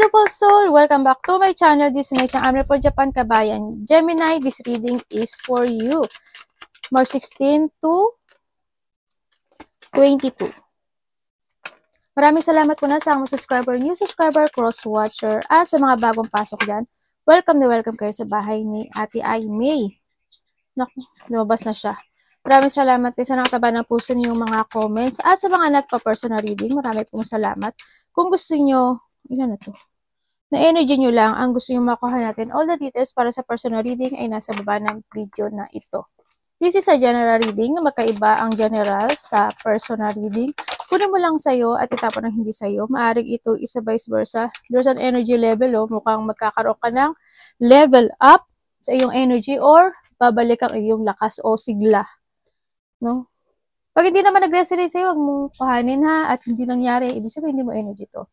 Wonderful soul! Welcome back to my channel, Destination Amre for Japan, Kabayan. Gemini, this reading is for you. March 16 to 22. Maraming salamat po na sa mga subscriber, new subscriber, cross-watcher, at sa mga bagong pasok dyan. Welcome na welcome kayo sa bahay ni Ate Ai May. Naku, lumabas na siya. Maraming salamat din sa nakataba ng puso niyo mga comments. At sa mga not pa personal reading, maraming pong salamat. Kung gusto niyo, ilan na to? Na energy nyo lang, ang gusto nyo makuha natin, all the details para sa personal reading ay nasa baba ng video na ito. This is a general reading na magkaiba ang general sa personal reading. Kunin mo lang sa'yo at itapon ang hindi sa'yo. Maaring ito isa vice versa. There's an energy level, mukhang magkakaroon ka ng level up sa iyong energy or babalik ang iyong lakas o sigla. No? Pag hindi naman nag-resonate sa'yo, huwag mong kuhanin ha, at hindi nangyari, ibig sabihin hindi mo energy to.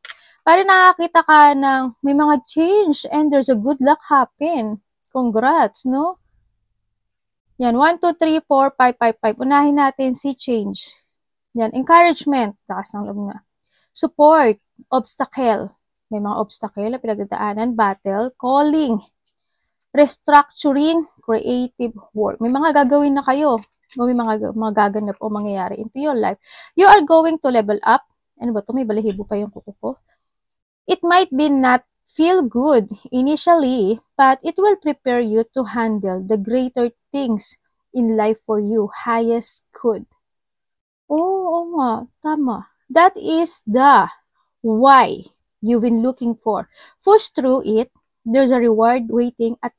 Para nakakita ka ng may mga change and there's a good luck happen. Congrats, no? Yan, 1, 2, 3, 4, 5, 5, 5. Unahin natin si change. Yan, encouragement. Takas ng loob nga. Support, obstacle. May mga obstacle na pinagdadaanan. Battle, calling, restructuring, creative work. May mga gagawin na kayo. O may mga gaganap o mangyayari into your life. You are going to level up. Ano ba ito? May balahibo pa yung kuko ko. It might be not feel good initially, but it will prepare you to handle the greater things in life for you, highest good. Oo nga, tama. That is the why you've been looking for. Push through it, there's a reward waiting at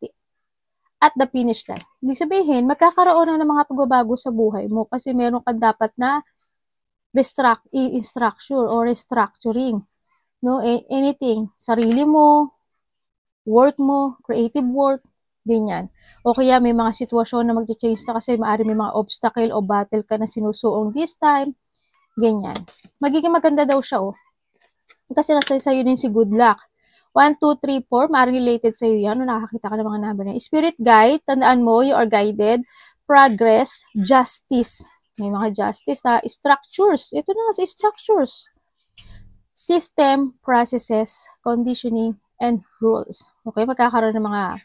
the finish line. Ibig sabihin, magkakaroon na ng mga pagbabago sa buhay mo kasi meron kang dapat na structure or restructuring. No, anything, sarili mo, work mo, creative work, ganyan. O kaya may mga sitwasyon na mag-change na kasi maaari may mga obstacle o battle ka na sinusuong this time, ganyan. Magiging maganda daw siya, oh. Kasi nasa sa'yo din si good luck. 1, 2, 3, 4, maaari related sa'yo yan, o nakakita ka ng mga number na. Spirit guide, tandaan mo, you are guided, progress, justice. May mga justice, ha, structures. Ito na sa structures. System, processes, conditioning, and rules. Okay, magkakaroon ng mga,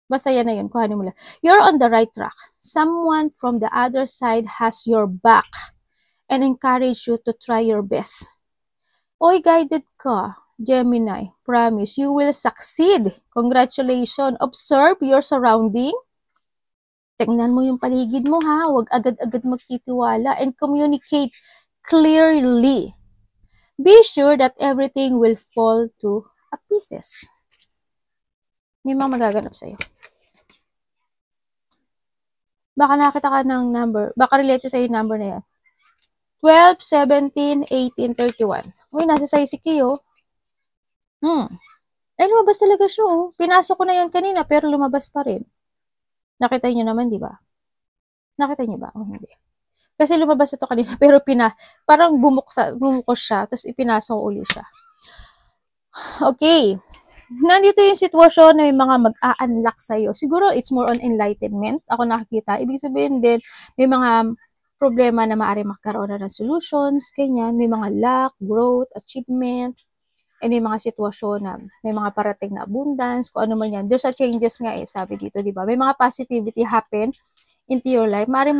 basta yan na yun, kuhanin mo lang. You're on the right track. Someone from the other side has your back and encourage you to try your best. Oy, guided ka, Gemini. Promise, you will succeed. Congratulations. Observe your surrounding. Tingnan mo yung paligid mo ha. Huwag agad-agad magtitiwala and communicate clearly. Be sure that everything will fall to pieces. Hindi mga magaganap sa'yo. Baka nakita ka ng number. Baka related sa'yo yung number na yan. 12, 17, 18, 31. Uy, nasa sa'yo si Kiyo. Ay, lumabas talaga siya, oh. Pinasok ko na yan kanina, pero lumabas pa rin. Nakita niyo naman, di ba? Nakita niyo ba? O hindi. Kasi lumabas ito kanina, pero parang bumukos siya, tapos ipinasok uli siya. Okay. Nandito yung sitwasyon na may mga mag-a-unlock sa'yo. Siguro, it's more on enlightenment. Ako nakikita. Ibig sabihin din, may mga problema na maaari magkaroon na ng solutions, ganyan. May mga luck, growth, achievement, and may mga sitwasyon na may mga parating na abundance, kung ano man yan. There's a changes nga sabi dito, di ba? May mga positivity happen into your life. Maaari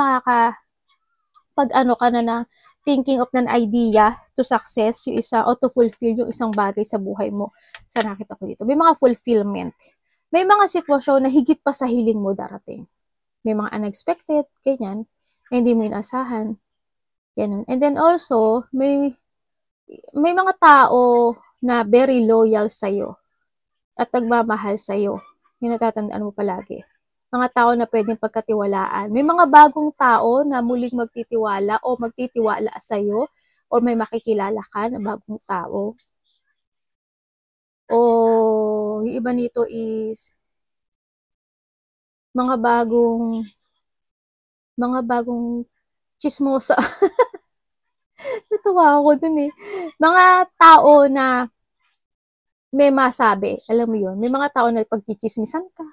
pag ano ka na ng thinking of an idea to success, yung isa, o to fulfill yung isang bagay sa buhay mo. Sa nakita ko dito. May mga fulfillment. May mga sitwasyon na higit pa sa hiling mo darating. May mga unexpected, ganyan, na hindi mo inasahan. Ganun. And then also, may mga tao na very loyal sa'yo at nagmamahal sa'yo. Yung natatandaan mo palagi. Mga tao na pwedeng pagkatiwalaan. May mga bagong tao na muling magtitiwala o magtitiwala sa'yo o may makikilala ka na bagong tao. O yung iba nito is mga bagong chismosa. Natawa ako dun eh. Mga tao na may masabi. Alam mo yun? May mga tao na pagchichismisan ka.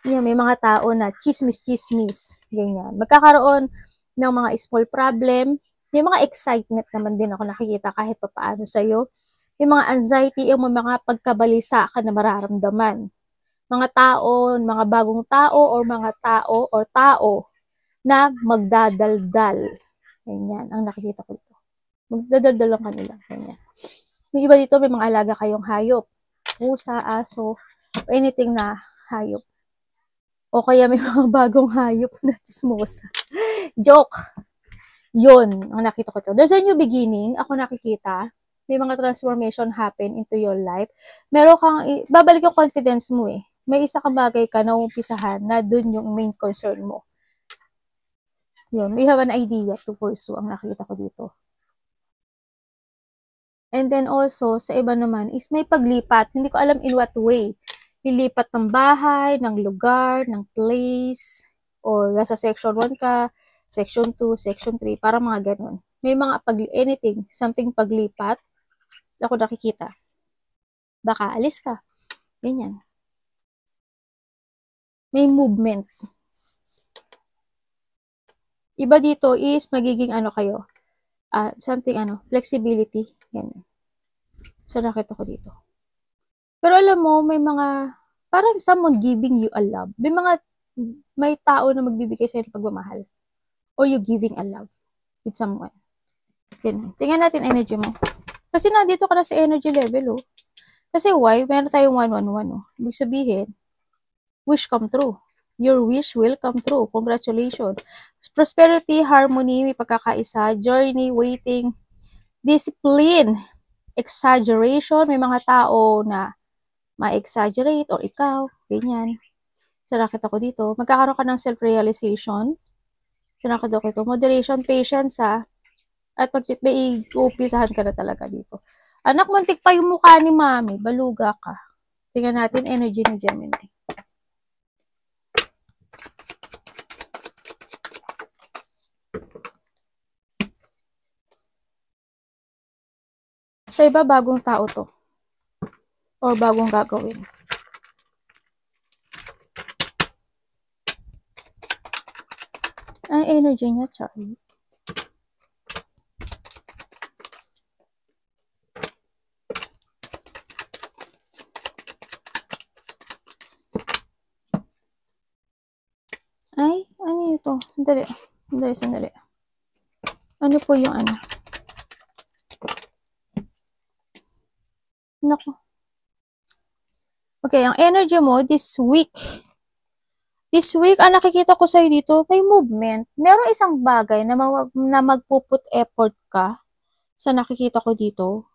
Yan, may mga tao na chismis, ganyan. Magkakaroon ng mga small problem. May mga excitement naman din ako nakikita kahit pa paano sa'yo. May mga anxiety, yung mga pagkabalisa ka na mararamdaman. Mga tao, mga bagong tao, or tao na magdadaldal. Ganyan, ang nakikita ko dito. Magdadaldal lang kanila. Ganyan. May iba dito, may mga alaga kayong hayop. Pusa, aso, anything na hayop. O kaya may mga bagong hayop na chismosa. Joke! Yun, ang nakita ko to. There's a new beginning. Ako nakikita. May mga transformation happen into your life. Meron kang, babalik yung confidence mo eh. May isa kang bagay ka na umpisahan na dun yung main concern mo. Yun, we have an idea to pursue ang nakita ko dito. And then also, sa iba naman is may paglipat. Hindi ko alam in what way. Lilipat ng bahay, ng lugar, ng place, or nasa section 1 ka, section 2, section 3, para mga ganun. May mga anything, something paglipat, ako nakikita. Baka alis ka. Ganyan. May movement. Iba dito is magiging ano kayo, something flexibility. Ganyan. So, nakita ko dito. Pero alam mo, may mga, parang someone giving you a love. May tao na magbibigay sa'yo ng pagmamahal. Or you giving a love with someone. Ganun. Tingnan natin energy mo. Kasi nandito ka na sa energy level, oh. Kasi why? Meron tayong 111, oh. Ibig sabihin, wish come true. Your wish will come true. Congratulations. Prosperity, harmony, may pagkakaisa, journey, waiting, discipline, exaggeration. May mga tao na ma-exaggerate or ikaw, ganyan. So, nakita ko dito, magkakaroon ka ng self-realization. So, nakita ko ito, moderation, patience, at may uupisahan ka na talaga dito. Anak, muntik pa yung mukha ni mami, baluga ka. Tingnan natin energy ni Gemini. Sa iba, bagong tao to. Or bagong gagawin. Ang energy niya, Charlie. Ay, ano ito? Sandali. Ano po yung ano? Naku. Okay, ang energy mo this week, ang nakikita ko sa'yo dito, may movement. Merong isang bagay na magpuput effort ka sa nakikita ko dito.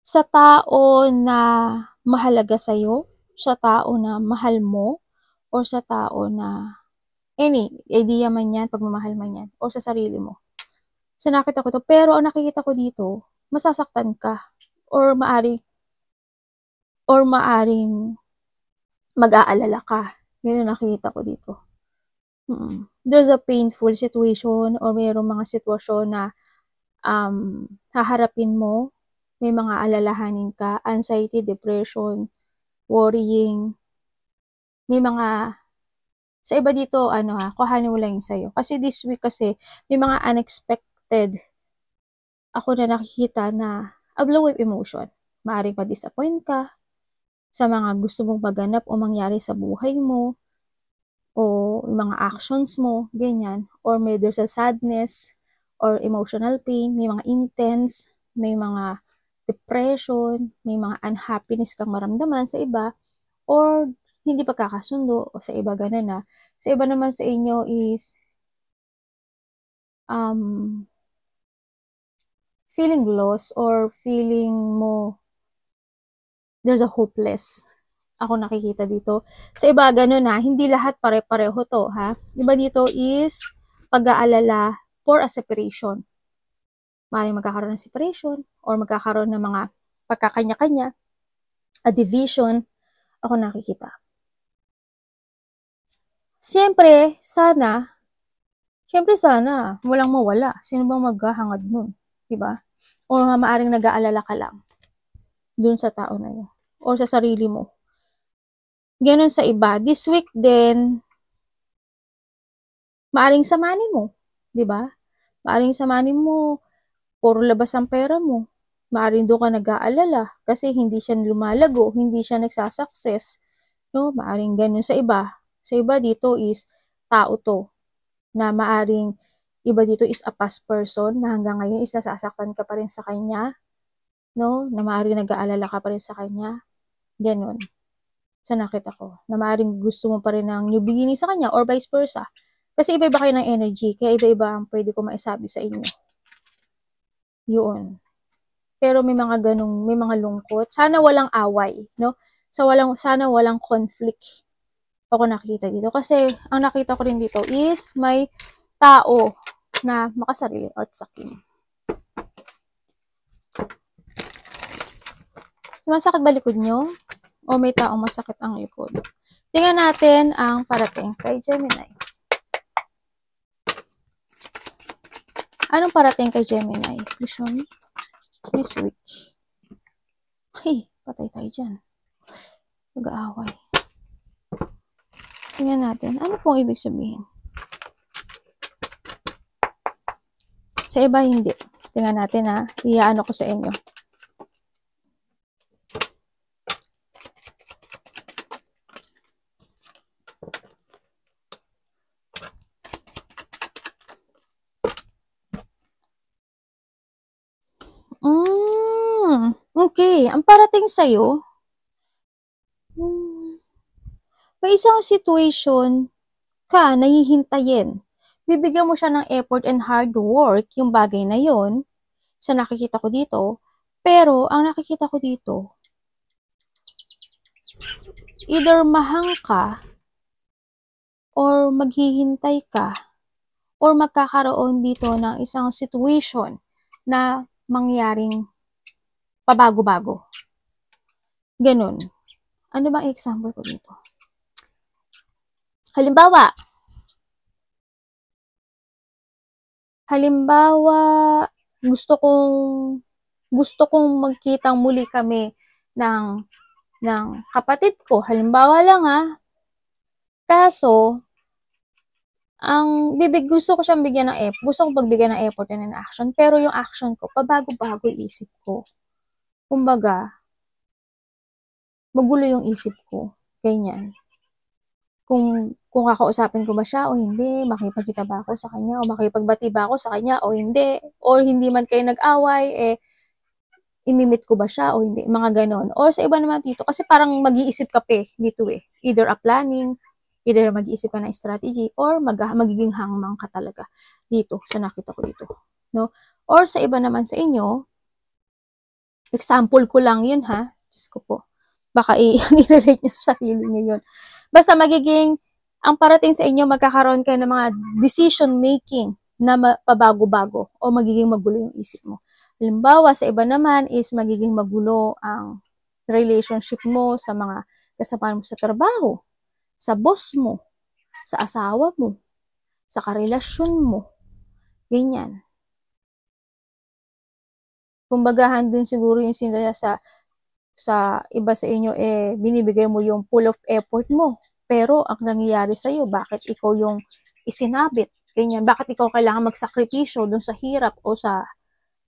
Sa tao na mahalaga sa'yo, sa tao na mahal mo, or sa tao na any idea man yan, pagmamahal man yan, or sa sarili mo. So nakita ko to, pero ang nakikita ko dito, masasaktan ka, or maaring mag-aalala ka. Ganun nakikita ko dito. There's a painful situation or mayroong mga sitwasyon na haharapin mo. May mga alalahanin ka, anxiety, depression, worrying. May mga, sa iba dito, kuhanin mo lang yung sa'yo. Kasi this week kasi, may mga unexpected ako na nakikita na a blow of emotion. Maaring pa-disappoint ka sa mga gusto mong maganap o mangyari sa buhay mo, o mga actions mo, ganyan. Or may there's a sadness, or emotional pain, may mga intense, may mga depression, may mga unhappiness kang maramdaman sa iba, or hindi pagkakasundo, o sa iba ganun na. Sa iba naman sa inyo is, feeling lost, or feeling mo, there's a hopeless. Ako nakikita dito. Sa iba, ganun na, hindi lahat pare-pareho to, ha? Iba dito is, pag-aalala for a separation. Maaaring magkakaroon ng separation, or magkakaroon ng mga pagkakanya-kanya, a division, ako nakikita. Siyempre, sana, walang mawala. Sino bang maghahangad nun? Diba? O maaaring nag-aalala ka lang dun sa tao na yun. O sa sarili mo. Ganun sa iba. This week din, maaring samanin mo. Diba? Maaring samanin mo, puro labas ang pera mo. Maaaring doon ka nag-aalala kasi hindi siya lumalago, hindi siya nagsasucess, no? Maaaring ganun sa iba. Sa iba dito is tao to na maaaring iba dito is a past person na hanggang ngayon is nasasaktan ka pa rin sa kanya, no? Na maaaring nag-aalala ka pa rin sa kanya. Ganun. Sa nakita ko. Na maaaring gusto mo pa rin ng new beginning sa kanya or vice versa. Kasi iba-iba kayo ng energy. Kaya iba-iba ang pwede ko maisabi sa inyo. Yun. Pero may mga ganung, may mga lungkot. Sana walang away, no? Sana walang conflict. Ako nakikita dito. Kasi ang nakita ko rin dito is may tao na makasarili at sakin. Masakit ba likod nyo? O may taong masakit ang likod? Tingnan natin ang parating kay Gemini. Anong parating kay Gemini? Vision this week. Hey, patay tayo dyan. Mag-aaway. Tingnan natin. Ano pong ibig sabihin? Sa iba, hindi. Tingnan natin ha. Iyaano ko sa inyo. Okay. Ang parating sa'yo, may isang situation ka nahihintayin. Bibigyan mo siya ng effort and hard work, yung bagay na yon sa nakikita ko dito. Pero, ang nakikita ko dito, either mahang ka, or maghihintay ka, or magkakaroon dito ng isang situation na mangyaring pabago-bago. Ganun. Ano bang example ko dito? Halimbawa, gusto kong magkitang muli kami ng kapatid ko. Halimbawa lang kaso, gusto ko siyang bigyan ng effort. Gusto kong pagbigyan ng effort and an action. Pero yung action ko, pabago-bago isip ko. Kumbaga, magulo yung isip ko. Ganyan. Kung kakausapin ko ba siya o hindi, makipagkita ba ako sa kanya o makipagbati ba ako sa kanya o hindi, or hindi man kayo nag-away, imimit ko ba siya o hindi, mga ganon. Or sa iba naman dito, kasi parang mag-iisip ka pa dito either a planning, either mag-iisip ka ng strategy, or magiging hangmang ka talaga dito, sa nakita ko dito. No? Or sa iba naman sa inyo, example ko lang yun Diyos ko po. Baka i-relate nyo sa sarili nyo yun. Basta ang parating sa inyo, magkakaroon kayo ng mga decision making na pabago-bago o magiging magulo yung isip mo. Halimbawa, sa iba naman is magiging magulo ang relationship mo sa mga kasama mo sa trabaho, sa boss mo, sa asawa mo, sa karelasyon mo. Ganyan. Kumbaga, handun siguro yung sinila sa iba sa inyo, binibigay mo yung full of effort mo. Pero, ang nangyayari sa'yo, bakit ikaw yung isinabit? Ganyan. Bakit ikaw kailangan magsakripisyo dun sa hirap o sa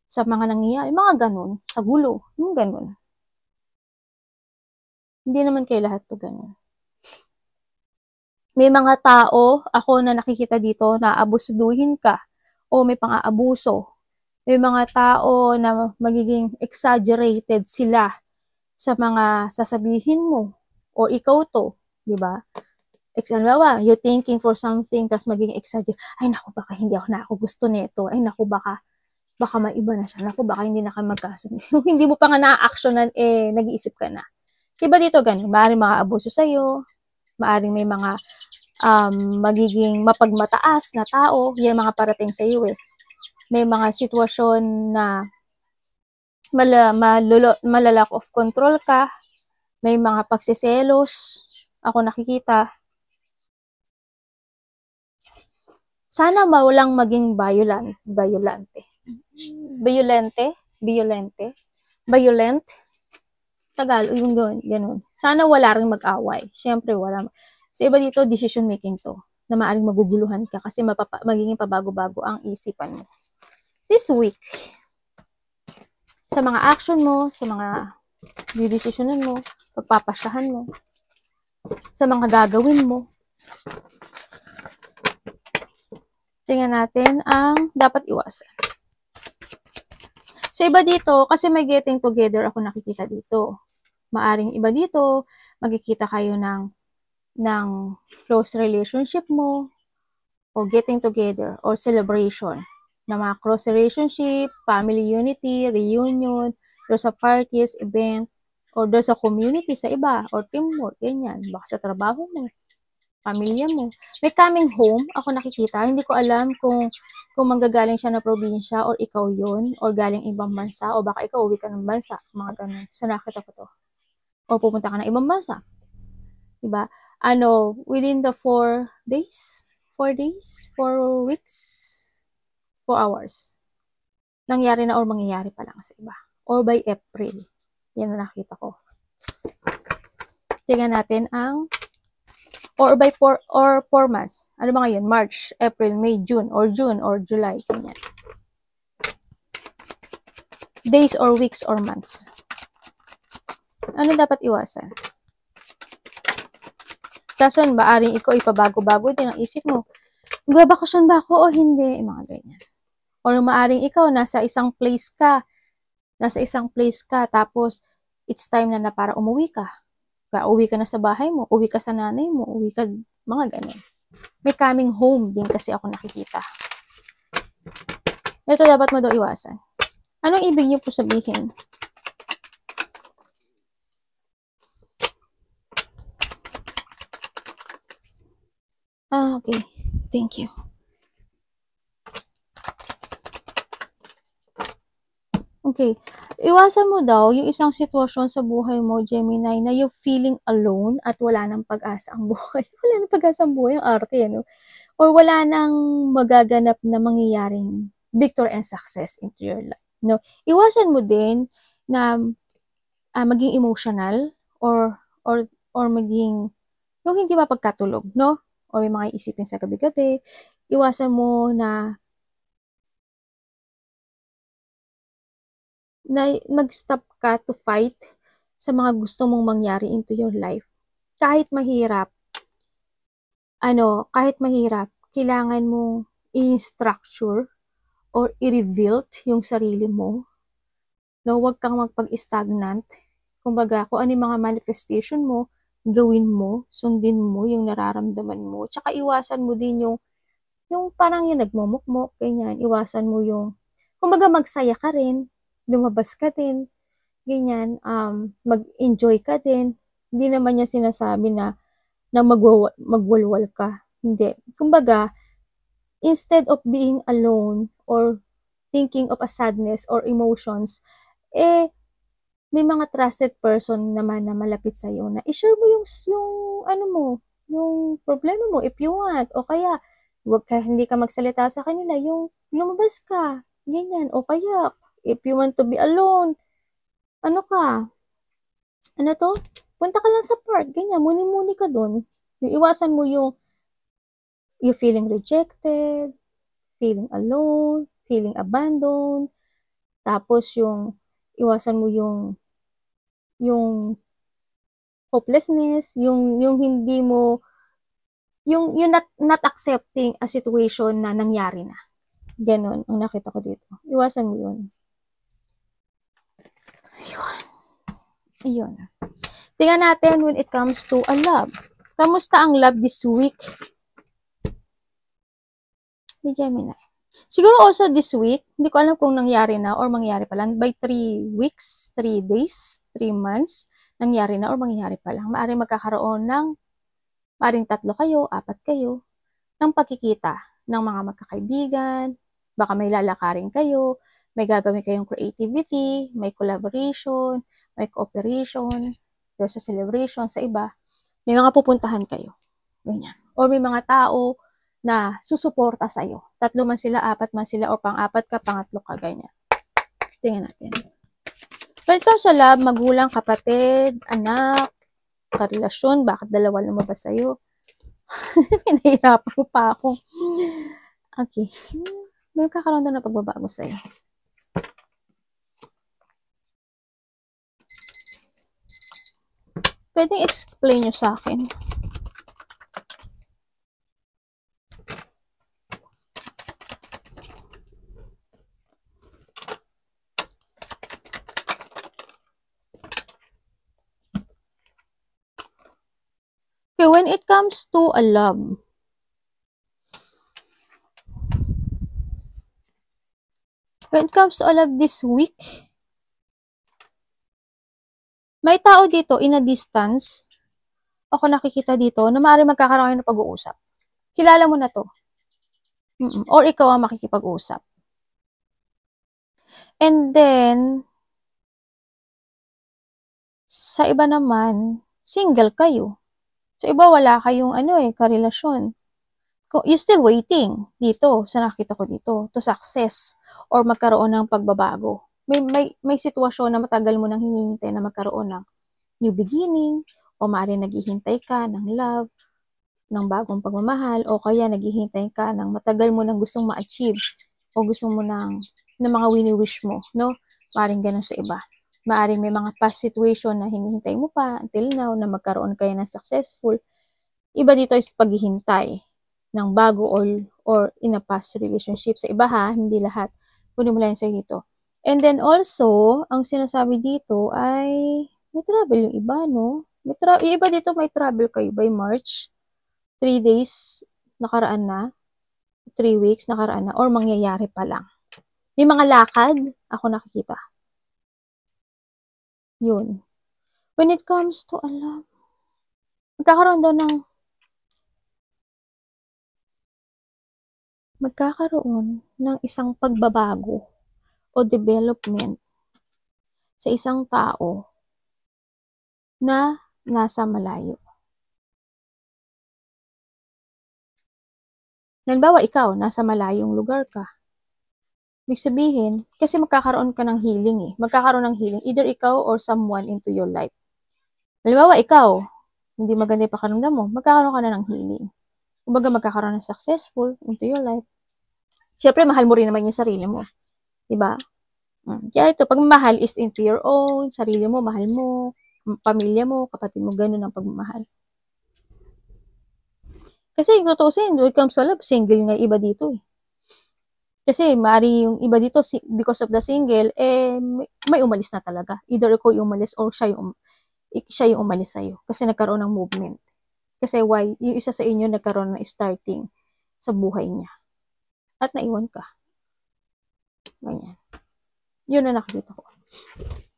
mga nangyayari? Mga ganun. Sa gulo. Yung ganun. Hindi naman kayo lahat to ganun. May mga tao, ako na nakikita dito, na abusuduhin ka o may pang-aabuso. May mga tao na magiging exaggerated sila sa mga sasabihin mo o ikaw to, di ba? Halimbawa, you're thinking for something tas magiging exaggerate. Ay naku, baka hindi ako gusto nito. Ay naku, baka maiba na siya. Naku, baka hindi na kayo magkasunod. Yung hindi mo pa nga na-actionan, nag-iisip ka na. Diba dito ganun? Maaaring mga abuso sa'yo, maaaring may mga magiging mapagmataas na tao, yan mga parating sa'yo May mga sitwasyon na malalack of control ka, may mga pagsiselos, ako nakikita. Sana walang maging violent. Tagalog, yung ganun. Sana wala rin mag-away. Siyempre, wala. Sa iba dito, decision making to, na maaaring maguguluhan ka kasi magiging pabago-bago ang isipan mo. This week, sa mga action mo, sa mga didesisyonan mo, pagpapasyahan mo, sa mga gagawin mo. Tingnan natin ang dapat iwasan. Sa iba dito, kasi may getting together ako nakikita dito. Maaring iba dito, magkikita kayo ng close relationship mo, o getting together, or celebration ng mga close relationship, family unity, reunion, doon sa parties, event, or doon sa community sa iba, or teamwork, ganyan. Baka sa trabaho mo, pamilya mo. May coming home, ako nakikita, hindi ko alam kung manggagaling siya na probinsya, or ikaw yun, or galing ibang bansa, o baka ikaw uwi ka ng bansa, mga ganun. So nakita ko to. O pupunta ka ng ibang bansa. Diba? Within the 4 days, 4 weeks, 4 hours. Nangyari na or mangyayari pa lang sa iba. Or by April. Yan na nakita ko. Tingnan natin or by 4 months. Ano ba ngayon? March, April, May, June, or July. Ganyan. Days or weeks or months. Ano dapat iwasan? Kaso, maaring ikaw ipabago-bago din ang isip mo. Magbabakasyon ba ako o hindi? Mga ganyan. Or maaring ikaw, nasa isang place ka, tapos, it's time na para umuwi ka. Uwi ka na sa bahay mo, uwi ka sa nanay mo, uwi ka, mga ganyan. May coming home din kasi ako nakikita. Ito dapat mo daw iwasan. Anong ibig niyo po sabihin? Okay. Thank you. Okay. Iwasan mo daw yung isang sitwasyon sa buhay mo, Gemini, na you're feeling alone at wala nang pag-asa ang buhay. Wala nang pag-asa ang buhay, ang arte, no? Or wala nang magaganap na mangyayaring victory and success into your life, no? Iwasan mo din na maging emotional or maging yung hindi mapagkatulog, no? O may mga isipin sa gabi-gabi. Iwasan mo na mag-stop ka to fight sa mga gusto mong mangyari into your life. Kahit mahirap, kailangan mong i-structure or i-rebuild yung sarili mo. No, huwag kang magpag-stagnant. Kumbaga, kung ano yung mga manifestation mo, gawin mo, sundin mo yung nararamdaman mo. Tsaka iwasan mo din yung parang yung nagmumukmok, ganyan. Iwasan mo yung, kumbaga magsaya ka rin, lumabas ka din, ganyan, mag-enjoy ka din. Hindi naman niya sinasabi na magwalwal ka. Hindi. Kumbaga, instead of being alone or thinking of a sadness or emotions, may mga trusted person naman na malapit sa'yo na i-share mo yung yung problema mo if you want. O kaya, hindi ka magsalita sa kanila, yung lumabas ka, ganyan. O kaya, if you want to be alone, punta ka lang sa park, ganyan, muni-muni ka dun. Iwasan mo yung feeling rejected, feeling alone, feeling abandoned, tapos iwasan mo yung hopelessness, yung hindi mo, yung not accepting a situation na nangyari na. Ganon, ang nakita ko dito. Iwasan mo yun. Ayun. Tingnan natin when it comes to a love. Kamusta ang love this week? Ni Gemini. Siguro also this week, hindi ko alam kung nangyari na or mangyayari pa lang. By 3 weeks, 3 days, 3 months, nangyari na or mangyayari pa lang. Maaring magkakaroon maaring 3 kayo, 4 kayo, ng pagkikita ng mga magkakaibigan. Baka may lalakarin kayo, may gagawin kayong creativity, may collaboration, may cooperation, there's a celebration sa iba. May mga pupuntahan kayo. Ganyan. Or may mga tao na susuporta sa'yo. 3 man sila, 4 man sila, o pang-4 ka, pangatlo ka, ganyan. Tingnan natin. When it comes sa love, magulang, kapatid, anak, karelasyon, bakit 2 lumabas sa'yo? Pinahirapan mo pa ako. Okay. May kakaroon na pagbabago sa'yo. Pwedeng explain nyo sa akin. Okay, when it comes to a love, this week, may tao dito in a distance, ako nakikita dito, na maaaring magkakaroon kayo ng pag-uusap. Kilala mo na to. Or ikaw ang makikipag-usap. And then, sa iba naman, single kayo. So, iba wala kayong karelasyon. You're still waiting dito, sa nakita ko dito, to success or magkaroon ng pagbabago. May sitwasyon na matagal mo nang hinihintay na magkaroon ng new beginning, o maaaring naghihintay ka ng love, ng bagong pagmamahal, o kaya naghihintay ka ng matagal mo nang gustong ma-achieve, o gusto mo ng mga wini-wish mo, no? Maaaring ganun sa iba. Maaaring may mga past situation na hinihintay mo pa until now na magkaroon kayo ng successful. Iba dito is paghihintay ng bago or in a past relationship. Sa iba ha, hindi lahat. Kunin mo lang sa dito. And then also, ang sinasabi dito ay may travel yung iba, no? Yung iba dito may travel kayo by March. 3 days nakaraan na. 3 weeks nakaraan na. Or mangyayari pa lang. May mga lakad, ako nakikita. Yun. When it comes to love, magkakaroon ng isang pagbabago o development sa isang tao na nasa malayo. Halimbawa, ikaw, nasa malayong lugar ka. Ibig sabihin, kasi magkakaroon ka ng healing Magkakaroon ng healing, either ikaw or someone into your life. Halimbawa, ikaw, hindi maganda yung pakiramdam mo, magkakaroon ka na ng healing. Kumbaga, magkakaroon ng successful into your life. Siyempre, mahal mo rin naman yung sarili mo. Diba? Kaya ito, pagmamahal is into your own, sarili mo, mahal mo, pamilya mo, kapatid mo, ganun ang pagmamahal. Kasi, tutusin, when it comes to love, single nga iba dito Kasi, maari yung iba dito, because of the single, may umalis na talaga. Either ikaw yung umalis or siya yung umalis sa'yo. Kasi nagkaroon ng movement. Kasi why? Yung isa sa inyo nagkaroon ng starting sa buhay niya. At naiwan ka. Ganyan. Yun na nakikita ko.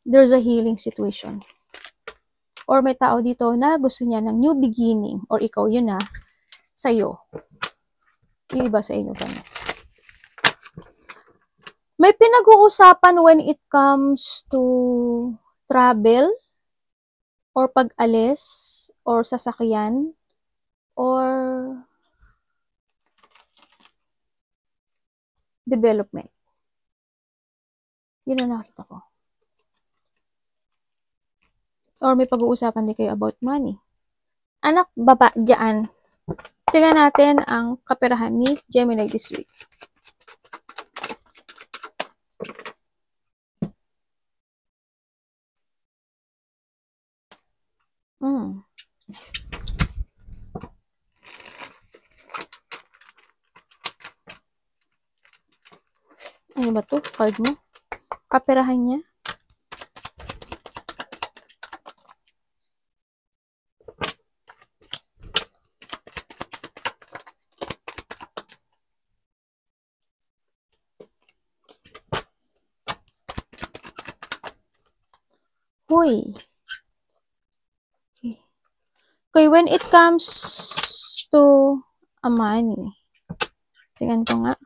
There's a healing situation. Or may tao dito na gusto niya ng new beginning. Or ikaw yun na sa'yo. Yung iba sa inyo ganyan. May pinag-uusapan when it comes to travel or pag-alis or sasakyan or development. Yun ang nakita ko. Or may pag-uusapan din kayo about money. Anak, baba, dyan. Tingnan natin ang kaperahan ni Gemini this week. Ano ba to? Card mo? Kaperahan niya? Hoy. Okay, when it comes to a money. Tingnan ko nga.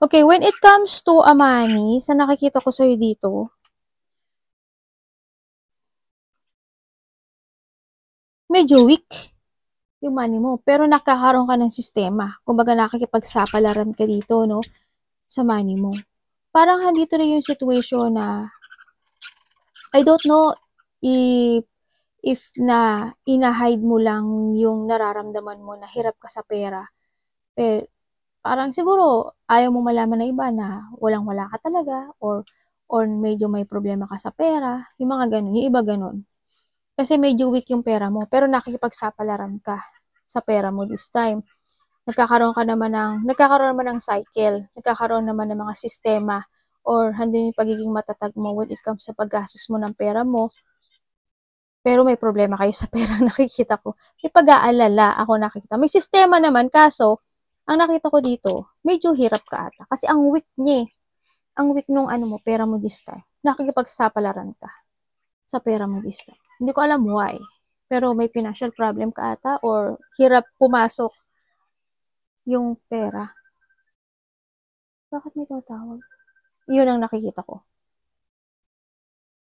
Okay, when it comes to a money, sa nakikita ko sa'yo dito, medyo weak yung money mo. Pero nakakaroon ka ng sistema. Kumbaga nakikipagsapalaran ka dito, no? Sa money mo. Parang handito rin yung situation na I don't know if na ina-hide mo lang yung nararamdaman mo na hirap ka sa pera. Parang siguro ayaw mo malaman na iba na walang-wala ka talaga or or medyo may problema ka sa pera, yung mga ganun, yung iba ganun. Kasi medyo weak yung pera mo, pero nakikipagsapalaran ka sa pera mo this time. Nagkakaroon naman ng cycle, nagkakaroon naman ng mga sistema, or handun yung pagiging matatag mo when it comes sa paggastos mo ng pera mo, pero may problema kayo sa pera, nakikita ko. May pag-aalala ako nakikita. May sistema naman, kaso, ang nakita ko dito, medyo hirap ka ata. Kasi ang weak niya, ang weak nung ano mo, pera mo this time. Nakikipagsapalaran ka sa pera mo this time. Hindi ko alam why. Pero may financial problem ka ata, or hirap pumasok yung pera. Bakit may tatawag? Yun ang nakikita ko.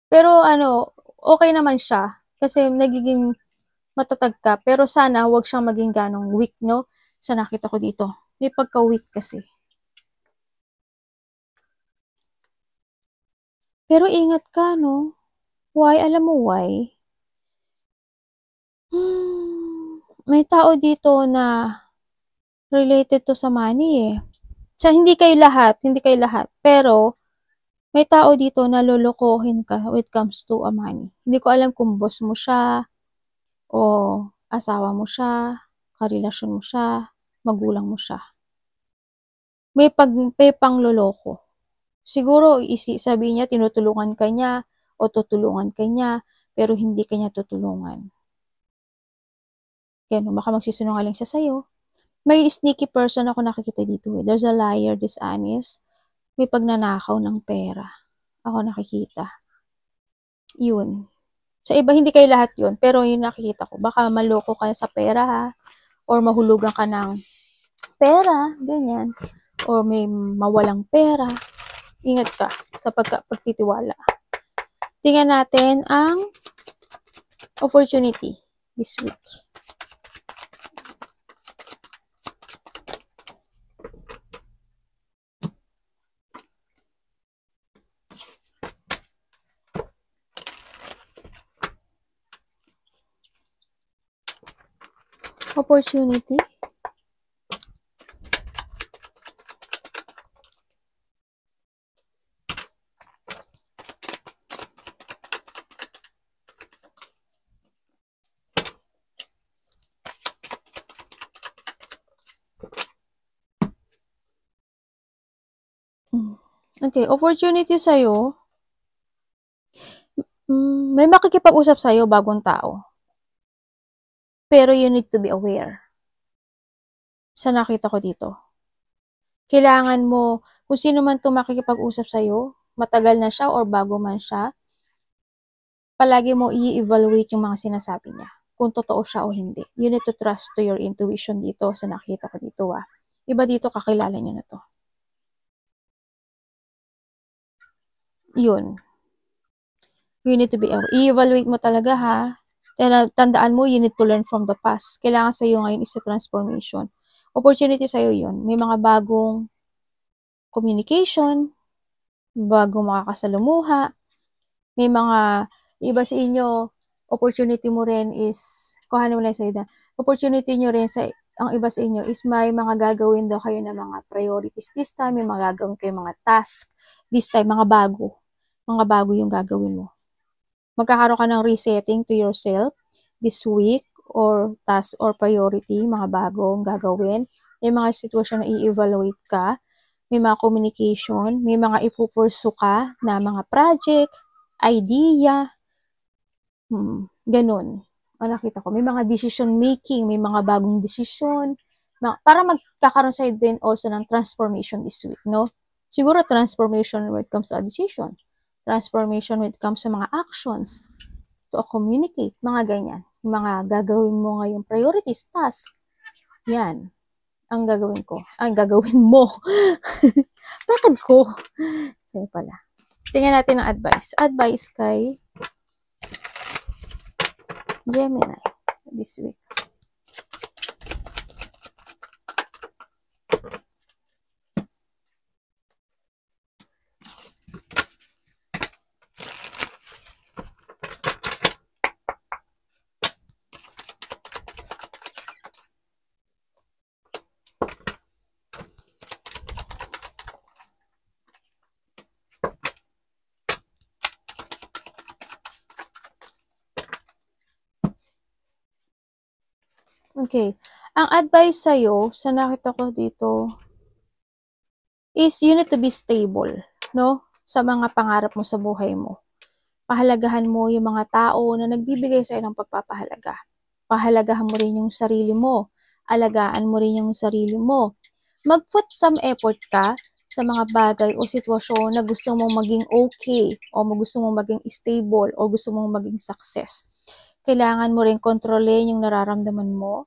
Pero ano, okay naman siya. Kasi nagiging matatag ka. Pero sana wag siyang maging ganong weak, no? Sa nakita ko dito. May pagka-weak kasi. Pero ingat ka, no? Why? Alam mo why? May tao dito na related to sa money eh. So, hindi kayo lahat. Pero, may tao dito na lolokohin ka when it comes to a money. Hindi ko alam kung boss mo siya, o asawa mo siya, karelasyon mo siya, magulang mo siya. May pangloloko. Siguro, sabihin niya, tinutulungan ka niya, o tutulungan ka niya, pero hindi ka niya tutulungan. Kaya baka magsisinungaling siya sa'yo. May sneaky person ako nakikita dito eh. There's a liar, dishonest. May pagnanakaw ng pera. Ako nakikita. Yun. Sa iba, hindi kayo lahat yun. Pero yun nakikita ko. Baka maloko ka sa pera ha. Or mahulugan ka ng pera. Ganyan. Or may mawalang pera. Ingat ka sa pagtitiwala. Tingnan natin ang opportunity this week. Opportunity. Okay, opportunity sa'yo. May makikipag-usap sa'yo, bagong tao. Pero you need to be aware. Sa nakita ko dito. Kailangan mo, kung sino man ito makikipag-usap sa'yo, matagal na siya or bago man siya, palagi mo i-evaluate yung mga sinasabi niya. Kung totoo siya o hindi. You need to trust to your intuition dito sa nakita ko dito ah. Iba dito kakilala niyo na to. Yun. You need to be aware. I-evaluate mo talaga ha. Tandaan mo, you need to learn from the past. Kailangan sa'yo ngayon is a transformation. Opportunity sa'yo yun. May mga bagong communication, bagong makakasalumuha, may mga iba sa inyo, opportunity mo rin is, kuhanin mo lang sa'yo na, opportunity nyo rin sa, ang iba sa inyo is may mga gagawin daw kayo na mga priorities this time, may mga gagawin kayo mga task this time, mga bago yung gagawin mo. Magkakaroon ka ng resetting to yourself this week, or task or priority, mga bagong gagawin. May mga sitwasyon na i-evaluate ka, may mga communication, may mga ipupursu ka na mga project, idea, ganun. Nakita ko, may mga decision making, may mga bagong decision, para magkakaroon sa'yo din also ng transformation this week, no? Siguro transformation when it comes to a decision. Transformation when it comes sa mga actions, to communicate, mga ganyan. Mga gagawin mo ngayong priorities, task. Yan. Ang gagawin ko. Ang gagawin mo. Bakit ko? Sa'yo pala. Tingnan natin ang advice. Advice kay Gemini this week. Okay. Ang advice sa'yo, sa nakita ko dito, is you need to be stable, no? Sa mga pangarap mo sa buhay mo. Pahalagahan mo yung mga tao na nagbibigay sa'yo ng pagpapahalaga. Pahalagahan mo rin yung sarili mo. Alagaan mo rin yung sarili mo. Mag-put some effort ka sa mga bagay o sitwasyon na gusto mong maging okay o gusto mong maging stable o gusto mong maging success. Kailangan mo rin kontrolin yung nararamdaman mo,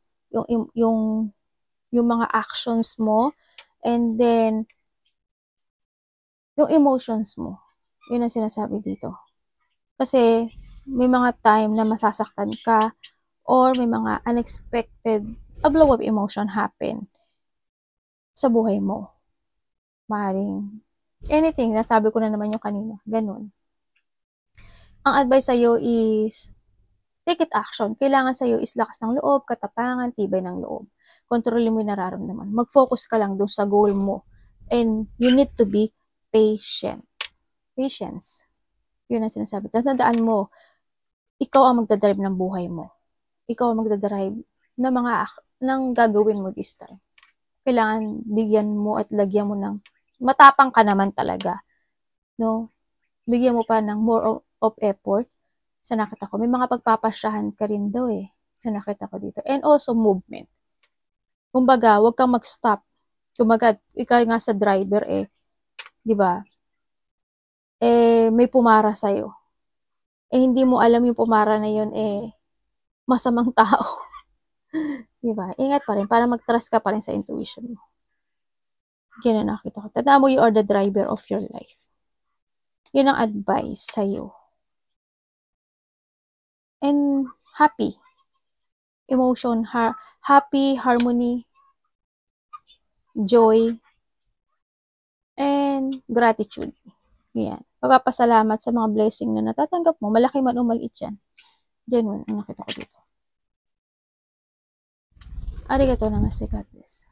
yung mga actions mo, and then yung emotions mo. Yun ang sinasabi dito. Kasi may mga time na masasaktan ka or may mga unexpected a blow of emotion happen sa buhay mo. Maring anything, nasabi ko na naman yung kanina, ganun. Ang advice sa'yo is take it action. Kailangan sa'yo is lakas ng loob, katapangan, tibay ng loob. Kontrolin mo yung nararamdaman. Mag-focus ka lang doon sa goal mo. And you need to be patient. Patience. Yun ang sinasabi. Tandaan mo, ikaw ang magdadrive ng buhay mo. Ikaw ang magdadrive ng gagawin mo this time. Kailangan bigyan mo at lagyan mo ng, matapang ka naman talaga. No? Bigyan mo pa ng more of effort. Sa nakita ko, may mga pagpapasyahan ka rin daw eh. Sa nakita ko dito. And also movement. Kumbaga, huwag kang mag-stop. Kumbaga, ikaw nga sa driver eh, di ba? May pumara sa'yo. Hindi mo alam yung pumara na yun masamang tao. Diba? Ingat pa rin para mag-trust ka pa rin sa intuition mo. Yan ang nakita ko. Tandaan mo, you are the driver of your life. Yun ang advice sa'yo. And happy. Emotion, happy, harmony, joy, and gratitude. Yan. Pagpapasalamat sa mga blessing na natatanggap mo, malaki man o maliit yan. Ganun ang nakita ko dito. Arigato namaste, God bless.